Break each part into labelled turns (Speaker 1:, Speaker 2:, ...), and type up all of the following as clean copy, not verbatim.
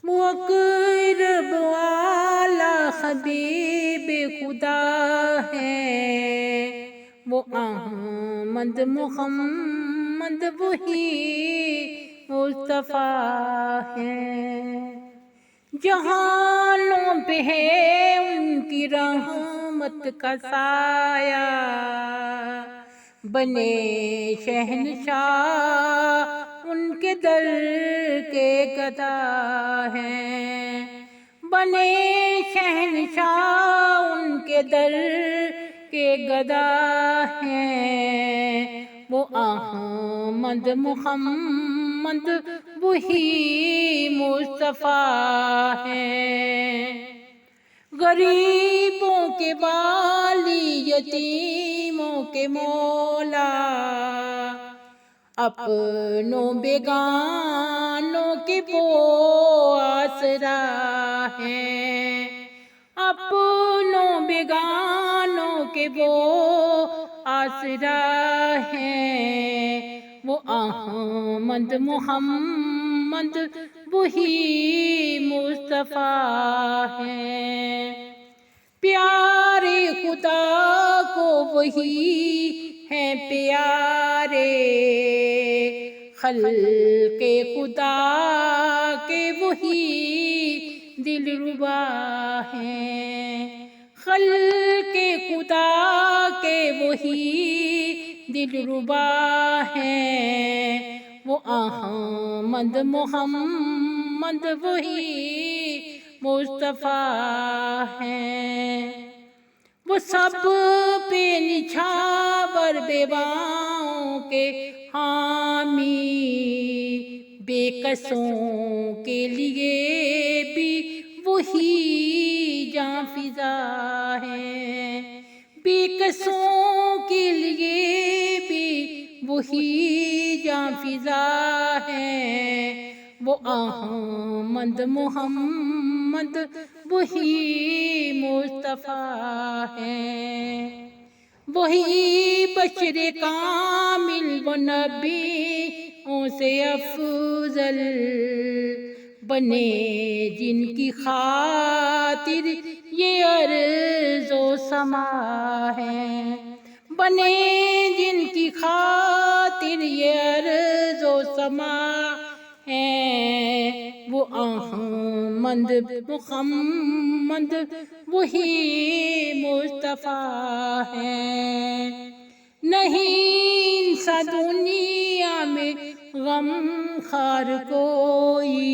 Speaker 1: وہ اقرب والا حبیب خدا ہے، وہ احمد محمد وہی مصطفیٰ ہے۔ جہانوں پہ ہے ان کی رحمت کا سایہ، بنے شہنشاہ ان کے در کے گدا ہیں، بنے شہنشاہ ان کے در کے گدا ہیں، وہ احمد محمد وہی مصطفیٰ ہے۔ غریبوں کے والی، یتیموں کے مولا، اپنوں بیگانوں کے وہ آسرا ہیں، اپنوں بیگانوں کے وہ آسرا ہیں، وہ احمد محمد وہی مصطفیٰ ہے۔ پیارے خدا کو وہی ہیں پیارے، خلق خدا کے وہی دلربا ہیں، خلق خدا کے وہی دلربا ہیں، وہ احمد محمد وہی مصطفیٰ ہیں۔ وہ سب پہ نچھاور بیواؤں کے حامی، بے کسوں کے لیے بھی وہی جاں فضا ہے، بے کسوں کے لیے بھی وہی جاں فضا ہے، وہ احمد محمد وہی مصطفیٰ ہے۔ وہی بشر کامل و نبیوں سے افضل، بنے جن کی خاطر یہ ارض و سما ہے، بنے جن کی خاطر یہ ارض و سما ہے، وہ احمد محمد وہی مصطفیٰ ہے۔ نہیں سا دنیا میں غم خار کوئی،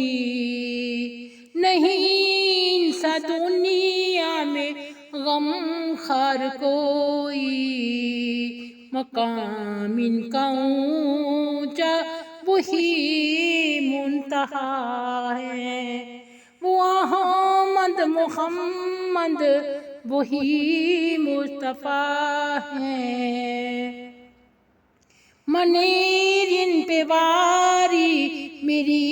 Speaker 1: نہیں سا دنیا میں غم خار کوئی، مقام ان کا اونچا وہی منتہا ہے، وہ احمد محمد وہی مصطفیٰ ہے۔ منیر ان پہ واری میری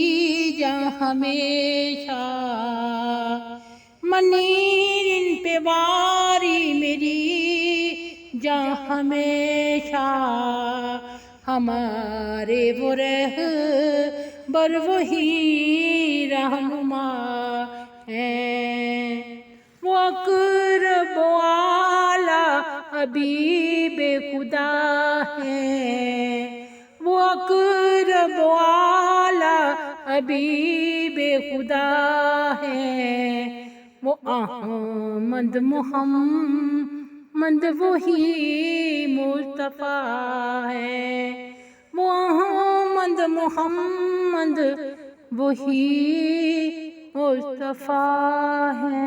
Speaker 1: جاں ہمیشہ، منیر ان پہ واری میری جاں ہمیشہ، ہمارے وہ رہبر وہی رہنما ہیں، وہ اقرب والا حبیب خدا ہے، وہ اقرب والا حبیب خدا ہے، وہ احمد محمد وہی مصطفیٰ ہے، وہ احمد محمد وہی مصطفیٰ ہے۔